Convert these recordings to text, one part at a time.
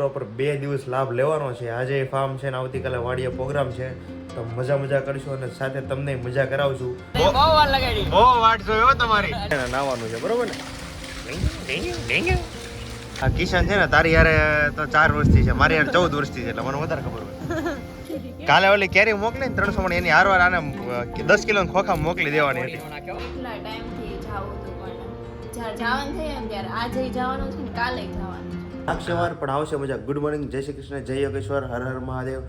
Proper 2 દિવસ લાભ લેવાનો છે. આજે ફાર્મ છે ને આવતીકાલે વાડીએ પ્રોગ્રામ છે, તો મજા કરશું અને સાથે તમને મજા કરાવશું. બહુ વાર લગાડી, બહુ વાટ જોયો તમારી. નાવાનું છે બરોબર ને. આ કિશન છે ને તારી યારે તો 4 વર્ષથી છે, મારી યારે 14 વર્ષથી છે, એટલે મને વધારે ખબર હોય. કાલે ઓલી કેરી મોકલી ને 300 મણ, એની હારવાર આને 10 કિલો ખોખા મોકલી દેવાની હતી. કેટલા ટાઈમથી જાવું હતું પણ જ્યારે જવાનું થયું ને ત્યારે આજે જવાનું છે ને કાલે જવાનું છે. અક્ષવાર પણ આવશે મજા. ગુડ મોર્નિંગ, જય શ્રી કૃષ્ણ, જય યોગેશ્વર, હર હર મહાદેવ.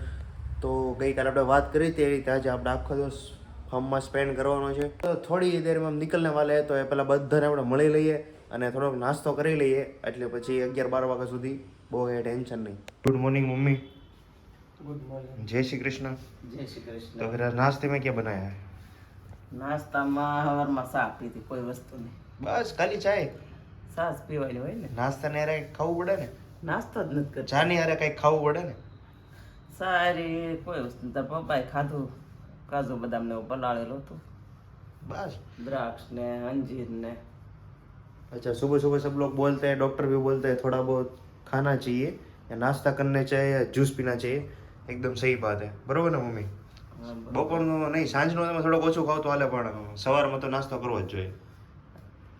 તો ગઈકાલે આપણે વાત કરી તે રીતે આજે આપણે આખો દિવસ ફાર્મમાં સ્પેન્ડ કરવાનો છે. તો થોડી દેરમાં નીકળને વાલે તો એ પહેલાં બધાને આપણે મળી લઈએ અને થોડોક નાસ્તો કરી લઈએ, એટલે પછી 11-12 વાગ્યા સુધી બહુ એ ટેન્શન નહીં. Good morning mummy. Good morning. जय श्री कृष्ण. जय श्री कृष्ण. तो फिर नाश्ते में क्या बनाया है? नाश्ता में हवाરમાં સા પીધી, કોઈ વસ્તુ નહીં, बस खाली चाय. સાસ પીવાની હોય ને. નાસ્તા ને અરે ખાવું પડે ને, નાસ્તો જ નથી કરતો. ચા ની અરે કઈ ખાવું પડે ને. સારી કોઈ વસ્તુ. તાર પપ્પાએ ખાધું, કાજુ બદામ ને એવું પલાળેલું હતું, बस. દ્રાક્ષ ને અંજીર ને. अच्छा, सुबह सुबह सब लोग बोलते हैं, डॉक्टर भी बोलते हैं थोड़ा बहुत खाना चाहिए या नाश्ता करने चाहिए या जूस पीना चाहिए. एकदम सही बात है, बरोबर ને મમ્મી? બપોરનું નહીં, સાંજનું તમે થોડોક ઓછું ખાવ તો હાલે, પણ સવારમાં તો નાસ્તો કરવો જ જોઈએ.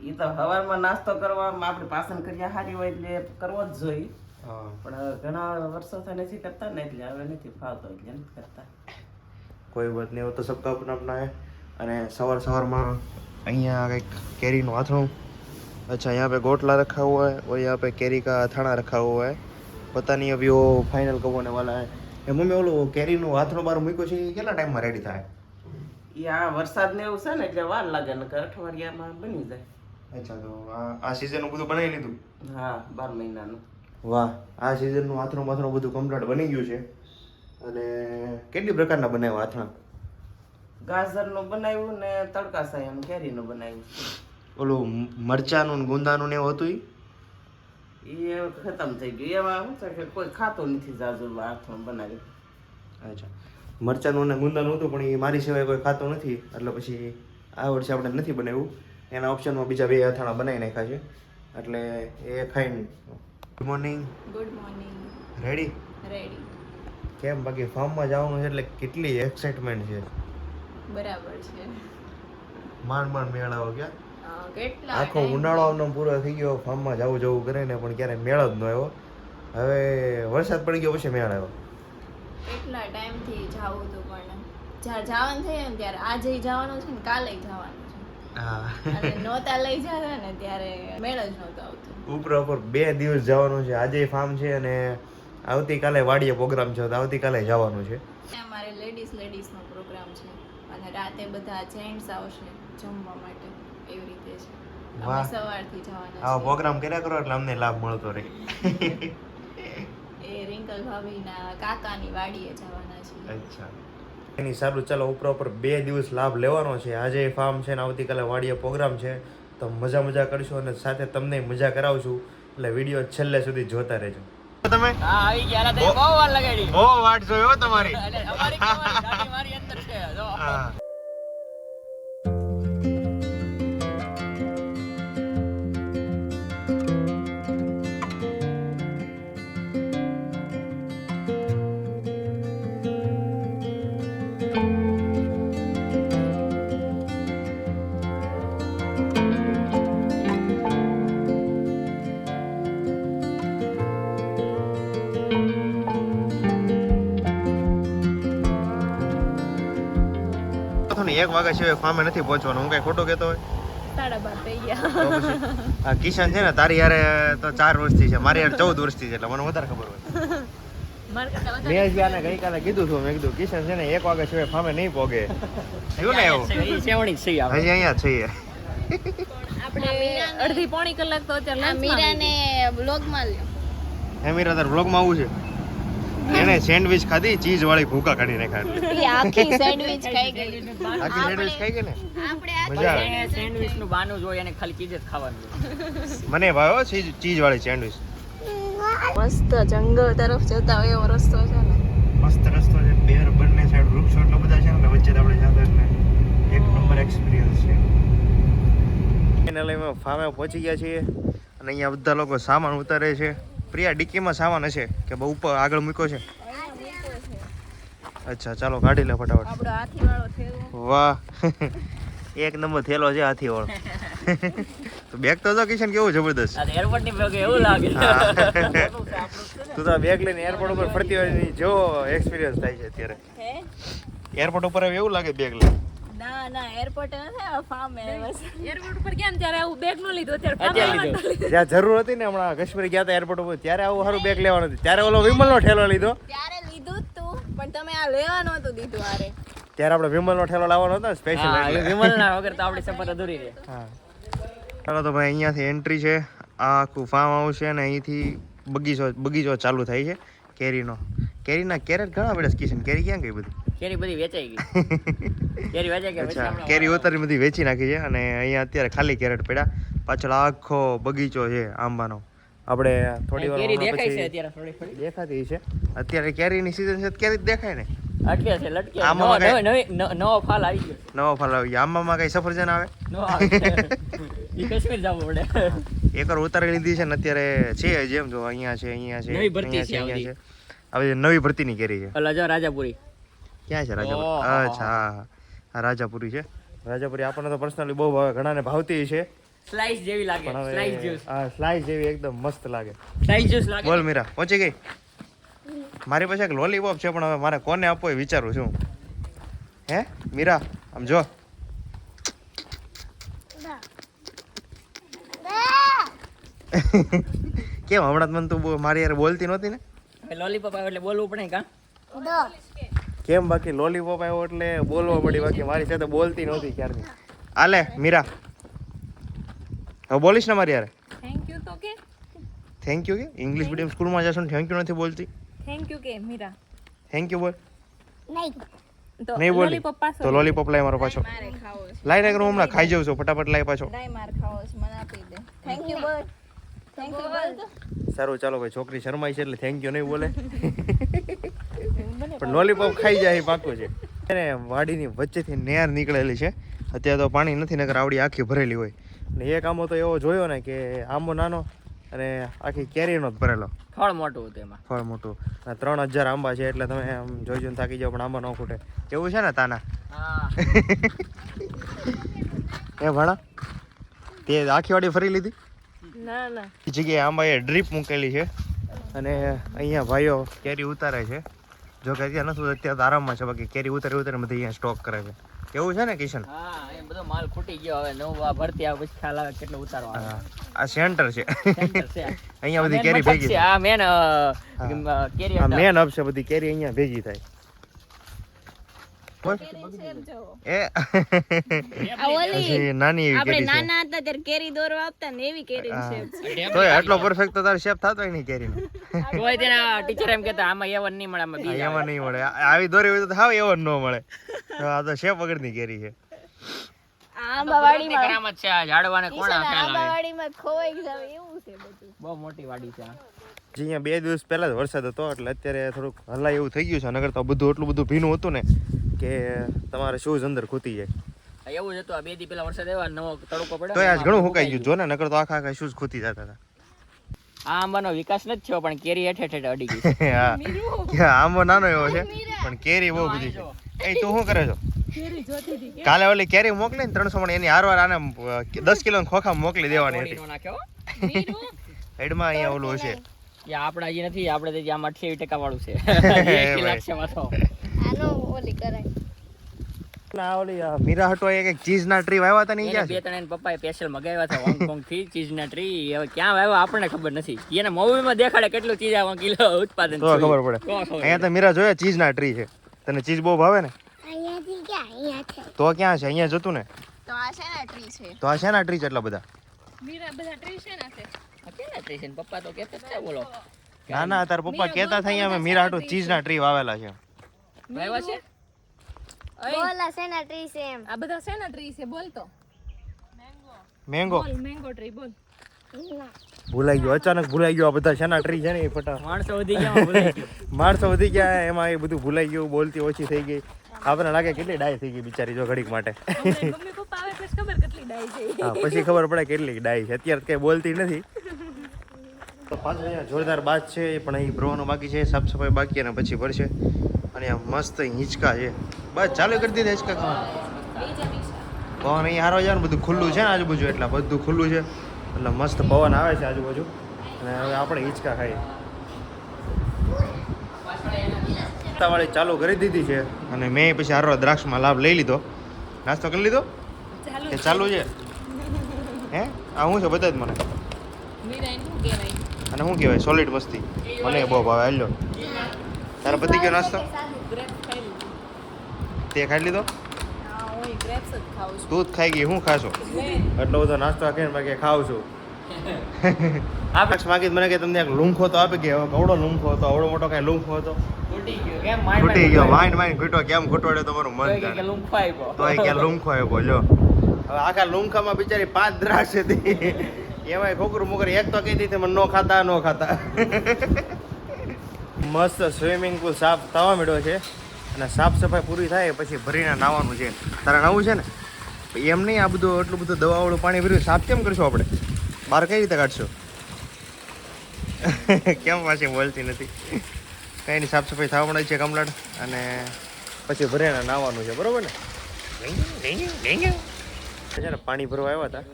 એ તો સવારમાં નાસ્તો કરવામાં આપણે પાચન ક્રિયા સારી હોય એટલે કરવો જ જોઈએ, હા, પણ હવે ઘણા વર્ષોથી નથી કરતા ને એટલે હવે નથી ફાવતો એટલે નથી કરતા. કોઈ વાત નહીં, वो तो सबका अपना अपना है. અને સવારમાં અહીંયા કંઈક કેરીનું આથણું. अच्छा, यहाँ पे गोटला रखा हुआ है और यहाँ पे केरी का अथाना रखा हुआ है. पता नहीं अभी वो फाइनल कब होने वाला है. એ મમ્મી ઓલું કેરીનું આથણું બાર મૂક્યું છે, એ કેટલા ટાઈમમાં રેડી થાય? એ આ વરસાદ ને એવું છે ને એટલે વાર લાગે ને, અઠવાડિયામાં બની જાય. અચ્છા, તો આ સિઝનનું બધું બનાવી લીધું? હા, 12 મહિનાનું. વાહ, આ સિઝનનું આથણું બધું કમ્પ્લીટ બની ગયું છે. અને કેટલી પ્રકારના બનાવ્યા આથણા? ગાજરનું બનાવ્યું ને તડકા સાયાનું કેરીનું બનાવ્યું. ઓલું મરચાનું ને ગુંદાનું ને એવું હતું એ ખતમ થઈ ગયું. એમાં શું છે કે કોઈ ખાતું નથી જાજુ આથણ બનાવ્યું. અચ્છા, મરચાનું ને ગુંદાનું હતું પણ એ મારી સિવાય કોઈ ખાતું નથી, એટલે પછી આ વર્ષે આપણે નથી બનાવ્યું. એના ઓપ્શનમાં બીજા 2 અથાણા બનાવી નાખ્યા છે, એટલે એ ખાઈને. Good morning. Good morning. Ready? Ready. કેમ બાકી ફાર્મમાં જવાનું છે એટલે કેટલી એક્સાઇટમેન્ટ છે? બરાબર છે. માંડ મેળ આવો ક્યાં? કેટલા આખો ઉનાળો આમનો પૂરો થઈ ગયો, ફાર્મમાં જવું કરે ને પણ ક્યારે મેળ જ ન આવ્યો. હવે વરસાદ પડી ગયો પછી મેળ આવ્યો. કેટલા ટાઈમથી જાવું હતું પણ જ્યારે જવાનું થયું ને ત્યારે આજે જવાનું છે ને કાલે જવાનું છે. હા, અને નહોતા લઈ જતા ને ત્યારે મેળ જ નહોતો આવતો. ઉપર 2 દિવસ જવાનું છે. આજે ફાર્મ છે અને આવતીકાલે વાડીએ પ્રોગ્રામ છે, તો આવતીકાલે જવાનું છે. અમારે લેડીઝનો પ્રોગ્રામ છે અને રાતે બધા જેન્ટ્સ આવશે જમવા માટે, એવી રીતે છે. અમે વાહ. સવારથી જવાના આવો છીએ. પ્રોગ્રામ કર્યા કરો એટલે અમને લાભ મળતો રહે. એ રિંકલ ભાભીના કાકાની વાડીએ જવાના છીએ. અચ્છા, એની સારું, ચાલો ઉપર 2 દિવસ લાભ લેવાનો છે. આજે ફાર્મ છે ને આવતીકાલે વાડીએ પ્રોગ્રામ છે, તો મજા કરશું અને સાથે તમને મજા કરાવશું, એટલે વિડીયો છેલ્લે સુધી જોતા રહેજો. તમે હા, આવી ગયા. બહુ વાર લગાડી, બહુ વાટ જોયો તમારી. મારી અંદર છે. જો હા. એક વાગ્યા સિવાય ફાર્મે નથી પહોંચવાનું. હું કઈ ખોટું કહેતો હોય? 12:30 થઈ ગયા. તો પછી આ કિશન છે ને તારી યારે તો 4 વર્ષથી છે, મારી યારે 14 વર્ષથી છે, એટલે મને વધારે ખબર હોય. મારે કરતા મેં જ આને ગઈકાલે કીધું હતું, મેં કીધું કિશન છે ને 1 વાગ્યા સિવાય ફાર્મે નહીં પહોંચે. થયું ને એવું? સેવણી છે હજી અહીંયા જ છીએ. આપણે અડધી પોણી કલાક તો અત્યારે મીરાને બ્લોગમાં લ્યો. હે મીરા, તાર બ્લોગમાં આવું છે? એને સેન્ડવિચ ખાધી, ચીઝ વાળી ભૂકા કાઢી નાખ્યા. એ આખી સેન્ડવિચ ખાઈ ગઈ. આખી સેન્ડવિચ ખાઈ ગઈ ને, આપણે મજા આવે. સેન્ડવિચ નું બાનું જોઈએ અને ખાલી ચીજ જ ખાવાનું. મને ભાવ્યો ચીઝ વાળી સેન્ડવિચ. મસ્ત જંગલ તરફ જતા હોય એવો રસ્તો છે ને. મસ્ત રસ્તો છે, બંને સાઈડ વૃક્ષો એટલા બધા છે ને, વચ્ચે આપણે જાતા એટલે એક નંબર એક્સપિરિયન્સ છે. ફાઇનલી અમે ફાર્મે પહોંચી ગયા છીએ અને અહીંયા બધા લોકો સામાન ઉતારે છે. પ્રિયા ડિક્કીમાં સામાન હશે કે બહુ ઉપર આગળ મૂક્યો છે? અચ્છા ચાલો કાઢી લે ફટાફટ. આપણો હાથીવાળો થેલો. વાહ એક નંબર થેલો છે હાથી વાળો. તો બેગ તો જો કિશન કેવું જબરદસ્ત. એરપોર્ટ ની બેગ એવું લાગે. તું તો બેગ લઈને એરપોર્ટ ઉપર ફરતી હોય જો એક્સપિરિયન્સ થાય છે અત્યારે. એરપોર્ટ ઉપર એવું લાગે બેગ લઈને. ના એરપોર્ટ નથી ફાર્મ એરપોર્ટ ઉપર કેમ ત્યારે આવું બેગ નો લીધો અત્યારે જ્યાં જરૂર હતી ને હમણાં કાશ્મીર ગયા હતા એરપોર્ટ ઉપર ત્યારે આવું સારું બેગ લેવાનું હતું. ત્યારે ઓલો વિમલનો ઠેલો લીધો. ત્યારે લીધું જ તું પણ તમે આ લેવાનું હતું દીધું આરે. ત્યારે આપણે વિમલનો ઠેલો લાવવાનો હતો સ્પેશિયલ. વિમલ ના વગર તો આપણી સફર અધૂરી રહે. હા ચાલો તો ભાઈ અહીંયાથી એન્ટ્રી છે. આ આખું ફાર્મ હાઉસ છે ને અહીંથી બગીચો ચાલુ થાય છે કેરીનો. કેરીના કેરેટ ઘણા બધા કિશન. કેરી ક્યાં ગઈ બધી? કેરી બધી વેચાઈ ગઈ. કેરી વેચાઈ ગઈ. અચ્છા કેરી ઉતારી બધી વેચી નાખી છે અને અહીંયા અત્યારે ખાલી કેરેટ પડ્યા. પાછળ આખો બગીચો છે આંબાનો. આપણે થોડી વાર કેરી દેખાય છે પછી અત્યારે થોડી થોડી. દેખાતી છે અત્યારે કેરીની સીઝન છે. કેરી જ દેખાય ને. અટકે છે લટકે. આમાં નવો ફાલ આવી ગયો. નવો ફળ આવી ગયો. આંબામાં કઈ સફરજન આવે? નવો આવે. ઈ કાશ્મીર જવું પડે. એકવાર ઉતારી લીધી છે ને અત્યારે છે જેમ જો અહીંયા છે અહીંયા છે નવી ભરતી અહીંયા છે અહીંયા છે. હવે નવી ભરતીની કેરી છે. ઓલા જો રાજાપુરી. ક્યાં છે રાજાપુરી? અચ્છા હા રાજાપુરી છે. રાજાપુરી આપણને તો પર્સનલી બહુ ભાવે. ઘણાને ભાવતી છે સ્લાઈસ જેવી લાગે. પણ સ્લાઈસ હવે જ્યુસ. હા સ્લાઈસ જેવી એકદમ મસ્ત લાગે. સ્લાઈસ જ્યુસ લાગે. બોલ મીરા પહોંચી ગઈ? મારી પાસે એક લોલીપોપ છે પણ હવે મારે કોને આપવો એ વિચારું છું. હે મીરા આમ જો. કેમ હમણાં મને તું મારી યાર બોલતી નહોતી ને? લોલીપોપ આવે એટલે બોલવું પડે કા? કેમ બાકી લોલીપોપ આવ્યો એટલે બોલવા પડી. બાકી મારી સાથે બોલતી નહોતી ક્યારની. આલે મીરા હવે બોલીશ ને મારી યાર? થેન્ક યુ તો કે થેન્ક યુ કે ઇંગ્લિશ મીડિયમ સ્કૂલમાં જશો ને થેન્ક યુ નથી બોલતી? થેન્ક યુ કે મીરા થેન્ક યુ બોલ. તો નહીં બોલી લોલીપોપ પાછો તો લોલીપોપ લાય મારો પાછો. મારે ખાવો છે. લાઈ નાખ હું હમણાં ખાઈ જાઉં છું. ફટાફટ લાય પાછો. લાય માર ખાવો છે મને આપી દે. થેન્ક યુ બોલ. થેન્ક યુ બોલ. સારું ચાલો ભાઈ છોકરી શરમાઈ છે એટલે થેન્ક યુ નહીં બોલે. પણ લોલીપોપ ખાઈ જાય એ પાકું છે. એને વાડીની વચ્ચેથી નહેર નીકળેલી છે. અત્યારે તો પાણી નથી નકર આવડી આખી ભરેલી હોય. અને એક આંબો તો એવો જોયો ને કે આંબો નાનો અને આખી કેરીનો જ ભરેલો. ફળ મોટું હતું એમાં. ફળ મોટું. અને 3000 આંબા છે એટલે તમે આમ જોઈ જોઈને થાકી જાવ પણ આંબા ન ખૂટે એવું છે ને તાના? હા. એ ભણા તે આખી વાડી ફરી લીધી? ના ના એ જગ્યાએ આંબાએ ડ્રીપ મૂકેલી છે અને અહીંયા ભાઈઓ કેરી ઉતારે છે. જો કે અત્યારે નથી અત્યારે તો આરામમાં છે. બાકી કેરી ઉતારી બધી અહીંયા સ્ટોક કરે છે. એવું છે ને કિશન? હા એ બધો માલ ખૂટી ગયો હવે નવું આ ભરતી આવે પછી ખ્યાલ આવે કેટલો ઉતારો આવે. હા આ સેન્ટર છે. Center છે આ. અહીંયા બધી main કેરી મથક ભેગી છે. થાય. આ મેન કેરી આ અડ્ડા. મેન હબ છે. બધી કેરી અહીંયા ભેગી થાય. બોલ. એ પછી નાની એવી આપણે કેરી છે. નાના હતા ત્યારે કેરી દોરવા આપતા ને એવી કેરી છે. તોય આટલો પરફેક્ટ તો તારે શેપ થતો નહીં કેરીનો. તોય તેના ટીચર એમ કહેતા આમાં એવન નહીં મળે આમાં બીજ આવે. એમાં નહીં મળે. આવી દોરી હોય તો હાવ એવો ન મળે. આ તો શેપ વગરની કેરી છે. આંબાવાડીમાં કરામત છે આ ઝાડવાને કોણ ખ્યાલ આવે. આંબાવાડીમાં ખોવાઈ જાવ એવું છે બધું. બહુ મોટી વાડી છે આ. જે અહીંયા 2 દિવસ પહેલા જ વરસાદ હતો એટલે અત્યારે થોડુંક હલાય એવું થઈ ગયું છે. નગર તો બધું એટલું બધું ભીનું હતું ને કે તમારે શૂઝ અંદર ખૂતી જાય. એવું જ હતું આ 2 દી પહેલા વરસાદ આવ્યો નવો તડકો પડ્યો. તો આજ ઘણું સુકાઈ ગયું જો ને. નગર તો આખા શૂઝ ખૂતી જતા હતા. આ આંબાનો વિકાસ નથી થયો પણ કેરી હેઠે હેઠે અડી ગઈ છે. હા આંબો નાનો એવો છે પણ કેરી બહુ બધી છે. એ તું શું કરે છો? કાલે ઓલી કેરી મોકલી ને 300 મણ એની હારવાર આને 10 કિલો ખોખા મોકલી દેવાની હતી. નો નાખ્યો. હેડમાં અહીંયા ઓલું છે. એ આપણા હજી નથી આપણે તો આમ 28% વાળું છે. ભાઈ. 1 લાખ છે માથો. આનો ઓલી કરાય. ના ઓલી મીરા હટો એક ચીઝના ટ્રી વાવ્યા હતા ને ઈ એને ક્યાં છે? 2-3 એના પપ્પાએ સ્પેશિયલ મગાવ્યા હતા હોંગકોંગ થી ચીઝના ટ્રી. હવે ક્યાં વાવ્યા આપણને ખબર નથી. એને મૂવીમાં દેખાડે કેટલું ચીઝ આ કિલો ઉત્પાદન તો ખબર પડે. તો ખબર અહીંયા તો મીરા જોયા ચીઝના ટ્રી છે. તને ચીઝ બહુ ભાવે ને? તો ક્યાં છે? અહીંયા જતું ને. તો આ છે ને ટ્રી છે. તો આ શેના ટ્રી છે એટલા બધા? મીરા બધા ટ્રી છે ને છે આ કેના ટ્રી છે ને પપ્પા તો કહેતા જ છે બોલો. ના ના તાર પપ્પા કહેતા હતા અહીંયા અમે મીરા હટો ચીઝના ટ્રી વાવેલા છે. વાવ્યા છે? બોલા છે ને ટ્રી છે એમ. આ બધા શેના ટ્રી છે બોલ તો મેંગો બોલ મેંગો ટ્રી બોલ ભૂલાઈ ગયો. અચાનક ભૂલાઈ ગયો. આ બધા શેના ટ્રી છે ને એ ફટા માણસો વધી ગયા ભૂલાઈ ગયું. માણસો વધી ગયા એમાં એ બધું ભૂલાઈ ગયું. બોલતી ઓછી થઈ ગઈ. આપણને લાગે કેટલી ડાય થઈ ગઈ બિચારી જો ઘડીક માટે. મમ્મી પપ્પા આવે પછી ખબર કેટલી ડાઈ છે હા પછી ખબર પડે કેટલી ડાય છે. અત્યારે કઈ બોલતી નથી. પાછળ અહીંયા જોરદાર બાદ છે પણ અહીં ભરવાનું બાકી છે, સાફ સફાઈ બાકી અને પછી ભરશે. અને આ મસ્ત હિંચકા છે, બસ ચાલુ કરી દીધા હિંચકા ખાવાનું. પવન અહીં હારો જાય ને, બધું ખુલ્લું છે ને આજુબાજુ, એટલે બધું ખુલ્લું છે એટલે મસ્ત પવન આવે છે આજુબાજુ. અને હવે આપણે હિંચકા ખાઈએ. નાસ્તાવાળી ચાલુ કરી દીધી છે અને મેં પછી હારો દ્રાક્ષમાં લાભ લઈ લીધો. નાસ્તો કરી લીધો કે ચાલુ છે? હે આ શું છે બધા જ મને. અને શું કહેવાય સોલિડ મસ્તી, મને બહુ ભાવે. હાલ્યો તારા પતિ ગયો નાસ્તો? તે ખાઈ લીધો? તું જ ખાઈ ગઈ, હું ખાશો? એટલો બધો નાસ્તો ખાઈને બાકી ખાઉં છું. માગી મને કે તમને એક લૂંખો તો આપી ગયા, કવડો લૂંખો હતો, અવડો મોટો કઈ લૂંખો હતો, તૂટી ગયો. માઇન્ડ ઘૂંટો કેમ ઘૂંટોડ્યો તમારું મન જાણે. તો એ કે લૂંખો આવ્યો. લ્યો હવે આખા લૂંખામાં બિચારી 5 દ્રાક્ષ હતી, એમાંય ખોકરું મોકરી એક તો કહી દીધી મને નો ખાતા. મસ્ત સ્વિમિંગ પુલ સાફ થવા માંડ્યો છે અને સાફ સફાઈ પૂરી થાય પછી ભરીને નાવાનું છે. તારે નાવું છે ને? એમ નહીં, આ બધું એટલું બધું દવાવાળું પાણી ભર્યું સાફ કેમ કરશો આપણે? બહાર કઈ રીતે કાઢશો? કેમ પાછી બોલતી નથી? કંઈ નહીં, સાફ સફાઈ થવા મળે છે કમ્પ્લીટ અને પછી ભરીને નાવાનું છે, બરોબર ને? છે ને પાણી ભરવા આવ્યા હતા.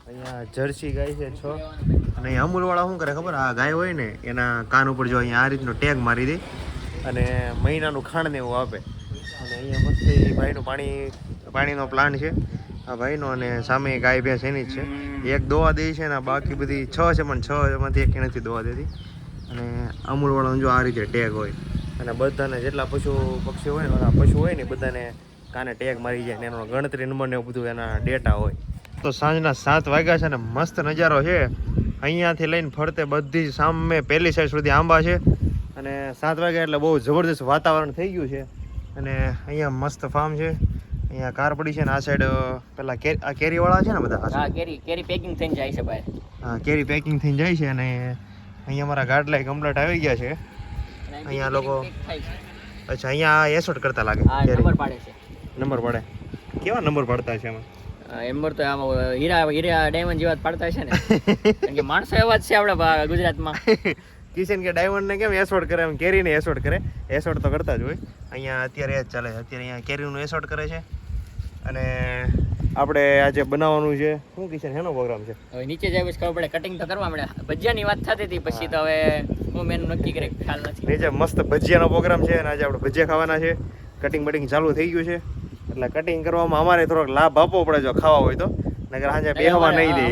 અહીંયા જર્સી ગાય છે 6 અને અહીંયા અમૂલવાળા શું કરે ખબર? આ ગાય હોય ને એના કાન ઉપર જો અહીંયા આ રીતનો ટેગ મારી દે અને મહિનાનું ખાંડ ને એવું આપે. અને અહીંયા મસ્ત એ ભાઈનું પાણીનો પ્લાન્ટ છે આ ભાઈનો. અને સામે ગાય ભેંસ એની જ છે. એક દોવા દે છે ને બાકી બધી 6 છે પણ 6 એમાંથી એક નથી દોવા દેતી. અને અમૂલવાળાનો જો આ રીતે ટેગ હોય અને બધાને જેટલા પશુ પક્ષી હોય ને પશુ હોય ને બધાને કાને ટેગ મારી જાય ને એનો ગણતરી નંબર ને એવું બધું એના ડેટા હોય. તો સાંજના 7 વાગ્યા છે ને મસ્ત નજારો છે. અહીંયાથી લઈને ફરતે બધી સામે પહેલી સાઈડ સુધી આંબા છે અને 7 વાગ્યા એટલે બહુ જબરદસ્ત વાતાવરણ થઈ ગયું છે. અને અહીંયા મસ્ત ફાર્મ છે, અહીંયા કાર પડી છે ને આ સાઈડ પેલા આ કેરીવાળા છે ને બધા. હા, કેરી પેકિંગ થઈને જાય છે બહાર. હા, કેરી પેકિંગ થઈને જાય છે અને અહીંયા અમારા ગાડલા કમ્પ્લીટ આવી ગયા છે. અહીંયા લોકો અચ્છા અહીંયા એસોટ કરતા લાગે. નંબર પાડે છે. નંબર પાડે? કેવા નંબર પાડતા છે એમાં? એમ્બર તો આમાં હીરા ડાયમંડ જેવા પાડતા છે ને. કારણ કે માણસો એવા જ છે આપણા ગુજરાતમાં. કિશન કે ડાયમંડ ને કેમ એસોટ કરે એમ કેરીને એસોટ કરે. એસોટ તો કરતા જ હોય. અહીંયા અત્યારે એ જ ચાલે છે. અત્યારે અહીંયા કેરીનું એસોટ કરે છે. અને આપણે આજે બનાવવાનું છે શું કિશન હેનો પ્રોગ્રામ છે? હવે નીચે જાય પછી ખબર પડે. કટિંગ તો કરવા મળે. ભજીયાની વાત થતી હતી પછી તો હવે હું મેનુ નક્કી કરે ખ્યાલ નથી. નીચે મસ્ત ભજીયાનો પ્રોગ્રામ છે અને આજે આપણે ભજીયા ખાવાના છે. કટિંગ બટિંગ ચાલુ થઈ ગયું છે એટલે કટિંગ કરવામાં અમારે થોડોક લાભ આપવો પડે જો ખાવા હોય તો, નકર સાંજે બેહવા નહીં દે.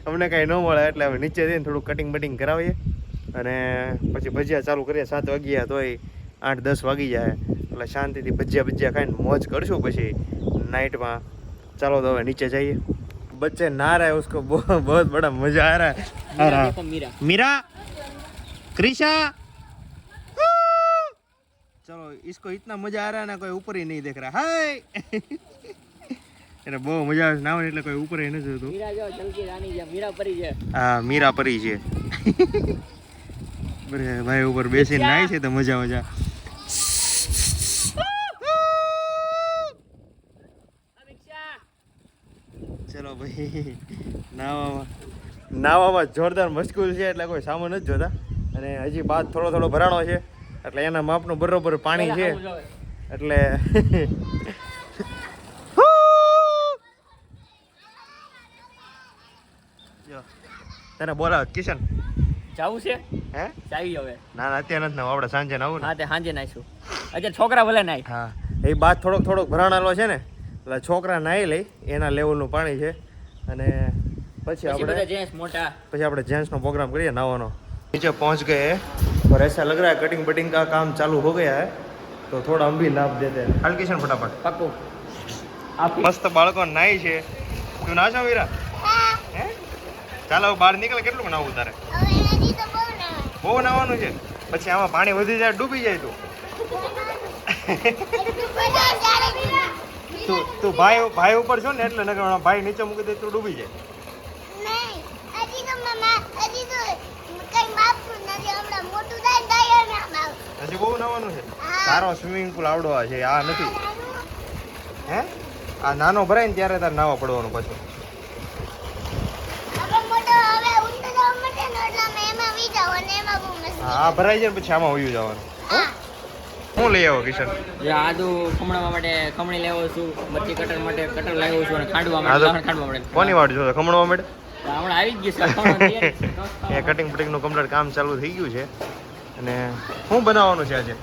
અમને કાંઈ ન મળે એટલે હવે નીચે જઈને થોડું કટિંગ બટિંગ કરાવીએ અને પછી ભજીયા ચાલુ કરીએ. 7 વાગ્યા તોય 8-10 વાગી જાય એટલે શાંતિથી ભજીયા ખાઈને મોજ કરશું પછી નાઇટમાં. ચાલો તો હવે નીચે જઈએ. बच्चे नहा रहे हैं उसको बहुत बड़ा मजा आ रहा है. मीरा कृषा चलो इसको इतना मजा आ रहा है ना कोई ऊपर ही नहीं देख रहा हाय. એને બહુ મજા આવે નાવાની એટલે કોઈ ઉપર નથી જોતું. મીરા જો ચમકી રાની છે, મીરા પરી છે. હા મીરા પરી છે. બરે ભાઈ ઉપર બેસીને નાય છે તો મજા. ચલો ભાઈ નાવામાં જોરદાર મસ્કૂલ છે એટલે કોઈ સામાન નથી જોતા. અને હજી બાદ થોડો ભરાણો છે એટલે એના માપનું બરોબર પાણી છે એટલે તને બોલાવ કિશન જાવું છે હે ચાવી હવે ના અત્યારે નથી નાવ આપણે સાંજે નાવું ને. હા તે સાંજે નાઈશું. અત્યારે છોકરા ભલે નાય. હા એ બાદ થોડોક ભરાણાલો છે ને એટલે છોકરા નાહી લઈ એના લેવલનું પાણી છે. અને પછી આપણે जेंट्स નો प्रोग्राम करिए नहाવાનો. नीचे पहुंच गए हैं और ऐसा लग रहा है कटिंग बटिंग का काम चालू हो गया है तो थोड़ा हम भी लाभ देते हैं. हाल किशन फटाफट પાક્કું. મસ્ત બાળકો નાહી છે. તું ના છો વીરા? હે ચાલો બહાર નીકળ. કેટલું નાવું તારે? બહુ નાવાનું છે. પછી આમાં પાણી વધી જાય ડૂબી જાય તું ભાઈ ઉપર છો ને એટલે નકર ભાઈ નીચે મૂકી દે તું ડૂબી જાય. હજી બહુ નાવાનું છે. તારો સ્વિમિંગ પુલ આવડો છે આ નથી. હે આ નાનો ભરાય ને ત્યારે તારે નાવા પડવાનું પાછું. હા ભરાઈ જાય પછી આમાં વયું જવાનું હું લઈ આવો કિશન જે આદુ ખમણવા માટે ખમણી લેવો છું, મરચી કટર માટે કટર લાવ્યો છું અને ખાંડવા માટે લસણ ખાંડવા માટે. કોની વાટ જો ખમણવા માટે હમણાં આવી જ ગયું છે એ કટિંગ ફટિંગનું કમ્પ્લીટ કામ ચાલુ થઈ ગયું છે અને શું બનાવવાનું છે આજે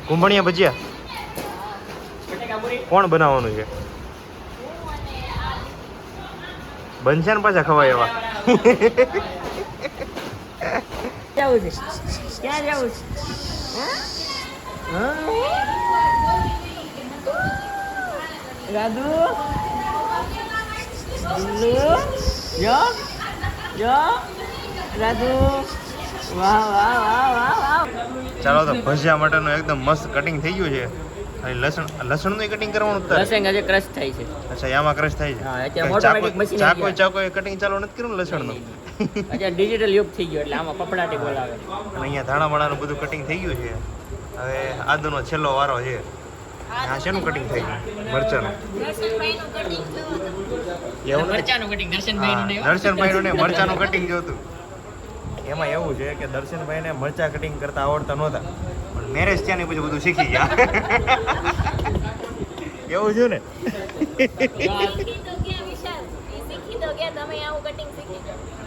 કુંભણિયા ભજીયા કોણ બનાવવાનું છે બનશે ને પાછા ખવાય એવા જવું છે ક્યાં જવું છે રાધુ રાધુ વાહ વાહ વાહ વાહ વાહ. ચાલો તો ભજીયા માટેનું એકદમ મસ્ત કટિંગ થઈ ગયું છે અને લસણનું કટિંગ કરવાનું છે લસણ આજે ક્રશ થાય છે. અચ્છા એમાં ક્રશ થાય હા, છે અત્યારે automatic machine આવી ગયા. ચાકો કટિંગ ચાલુ નથી કર્યું ને લસણનું અત્યારે ડિજિટલ યુગ થઈ ગયો એટલે આમાં કપડાટી બોલાવે. અને અહીંયા ધાણા બાણાનું બધું કટિંગ થઈ ગયું છે હવે આદુનો છેલ્લો વારો છે આ શેનું કટિંગ થઈ ગયું મરચાનું એવું નથી મરચાનું કટિંગ દર્શનભાઈનું નહીં હો. દર્શનભાઈનું ને મરચાનું કટિંગ જોતું એમાં એવું છે કે દર્શનભાઈને મરચા કટિંગ કરતા આવડતા નહોતા પણ મેરેજ થયા ને પછી બધું શીખી ગયા એવું છે ને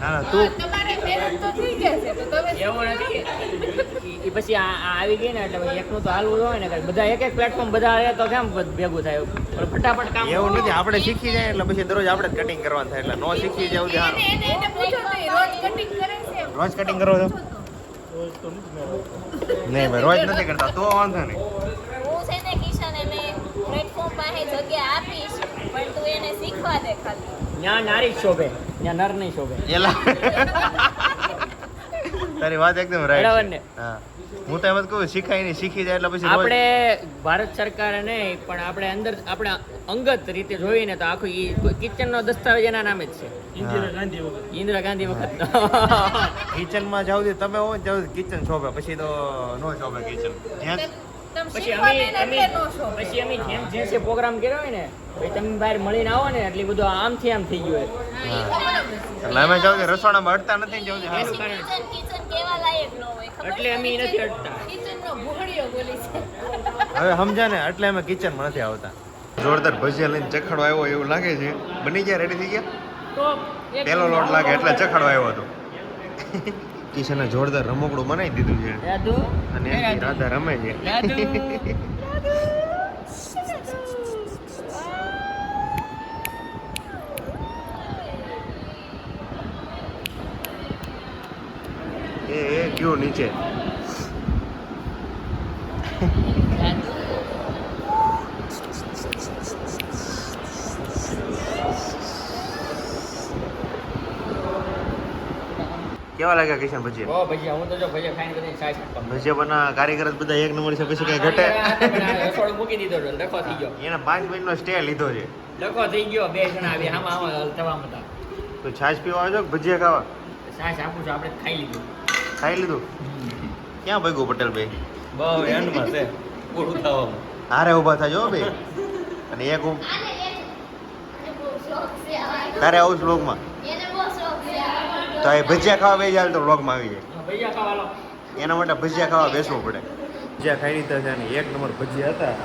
ના ના તું એવું નથી એ પછી આ આવી ગઈ ને એટલે પછી એકનું તો હાલવું હોય ને બધા એક પ્લેટફોર્મ બધા આવે તો કેમ ભેગું થાય પણ ફટાફટ કામ એવું નથી આપણે શીખી જાય એટલે પછી દરરોજ આપણે જ કટિંગ કરવાનું થાય એટલે નો શીખી જાવ સારું રોજ કટિંગ કરો છો નહીં ભાઈ રોજ નથી કરતા તો વાંધો નહીં હું છે ને કિશન એને પ્લેટફોર્મ પાસે જગ્યા આપીશ પણ તું એને શીખવા દે ખાલી. ત્યાં નારી જ શોભે ત્યાં નર નહીં શોભે. એલા તારી વાત એકદમ બરાબર રાઈટ ને? હા હું તો એમ જ કહું શીખાય નહીં શીખી જાય એટલે પછી રોજ આપણે ભારત સરકારે નહીં પણ આપણે અંદર આપણે અંગત રીતે જોઈએ ને તો આખું કિચન નો દસ્તાવેજ એના નામે જ છે. ઇન્દિરા ગાંધી વખત કિચનમાં જાવ તમે હો જાવ કિચન શોભે પછી તો નો શોભે કિચન જ્યાં તમે પછી શીખવા અમે દે ને અમે એટલે નો શોભે. પછી અમે જેમ જે છે પ્રોગ્રામ કર્યો હોય ને પછી તમે બહાર મળીને આવો ને એટલે બધું આમથી આમ થઈ ગયું હોય. એટલે અમે જાવ રસોડામાં અડતા નથી ને જાવ એનું કારણ કિચન કેવા લાયક ન હોય ખબર એટલે અમે નથી અડતા. કિચનનો ભૂગળીઓ બોલી છે. હવે સમજ્યા ને એટલે અમે કિચનમાં નથી આવતા જોરદાર ભજીયા લઈને ચખાડો આવ્યો એવું લાગે છે બની ગયા રેડી થઈ ગયા તો એક પેલો લોટ લાગે એટલે ચખાડો આવ્યો હતો કિશને જોરદાર રમકડું બનાવી દીધું છે રાધુ અને એમની રાધા રમે છે રાધુ એ ગયો નીચે કેવા લાગ્યા કિશન ભજીયા બહુ ભજીયા હું તો જો ભજીયા ખાઈને બધાને સાય છાંટવા ભજીયા બના કારીગર જ બધા એક નંબર છે પછી કઈ ઘટે રસોડું મૂકી દીધો હતો, ડખો થઈ ગયો એને 5 મિનિટનો સ્ટે લીધો છે ડખો થઈ ગયો. બે જણા આવી આમાં તવા હતા. તો છાશ પીવા આવજો કે ભજીયા ખાવા સાસ આપું છું આપણે ખાઈ લીધું. ખાઈ લીધું ક્યાં ભાગ્યું પટેલ ભાઈ બહુ એન્ડમાં છે પૂરું થવામાં હારે ઊભા થાજો હો ભાઈ અને એક તારે આવું વ્લોગમાં તો એ ભજીયા ખાવા બેસી જાય તો વ્લોગમાં આવી જાય ભજીયા ખાવા લો. એના માટે ભજીયા ખાવા બેસવું પડે ભજીયા ખાઈ લીધા છે અને એક નંબર ભજીયા હતા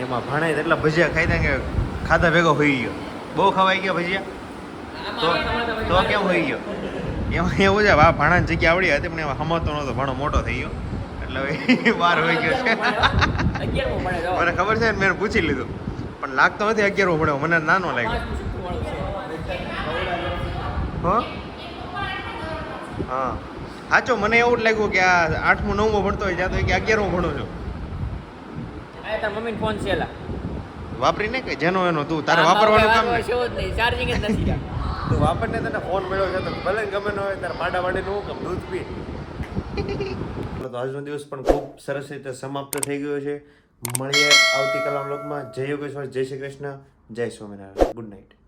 એમાં ભાણાય એટલા ભજીયા ખાઈ દે કે ખાધા ભેગો હોઈ ગયો બહુ ખવાઈ ગયા ભજીયા તો કેમ હોઈ ગયો એમાં એવું છે આ ભાણાની જગ્યા આવડી હતી પણ એમાં હમાતો નહોતો ભાણો મોટો થઈ ગયો એટલે હવે વાર હોઈ ગયો છે 11મો ભણે જો. મને ખબર છે ને મેં પૂછી લીધું પણ લાગતો નથી 11મો ભણ્યો મને નાનો લાગ્યો હા હા સાચો મને એવું જ લાગ્યું કે આ 8મો 9મો ભણતો હોય જ્યાં તો કે 11મો ભણું છું આ તાર મમ્મીનો ફોન છે એલા. વાપરીને કે જેનો એનો તું તારે વાપરવાનું કામ ને છે જ નહીં, ચાર્જિંગ જ નથી ત્યાં. તું વાપરને તને ફોન મળ્યો છે તો ભલે ને ગમે ન હોય તારે પાડા વાડીનું હું કામ દૂધ પી તો આજનો દિવસ પણ ખૂબ સરસ રીતે સમાપ્ત થઈ ગયો છે મળીએ આવતીકાલના વ્લોગમાં જય યોગેશ્વર જય શ્રી કૃષ્ણ જય સ્વામિનારાયણ ગુડ નાઇટ